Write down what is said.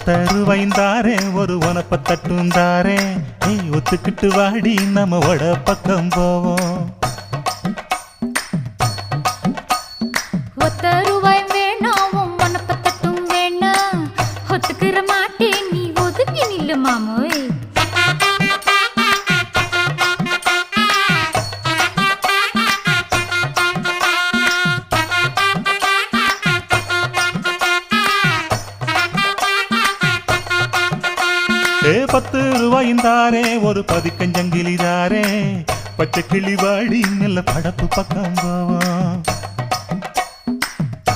ஒத்தருவைந்தாரே ஒரு உனப்ப தட்டுந்தாரே ஒத்துக்கிட்டு வாடி நம்ம வட பக்கம் போவோம். ஒத்தருவாய் வேணாம் உனப்ப தட்டும் வேணாம் ஒத்துக்கிற மாட்டே நீ ஒதுங்கி நில்லு மாமோய். ₹10 ஒரு பதிக்கஞ்சங்கிலிதாரே பச்சை கிளி வாடி நல்ல படப்பு பக்கம் போவோம்.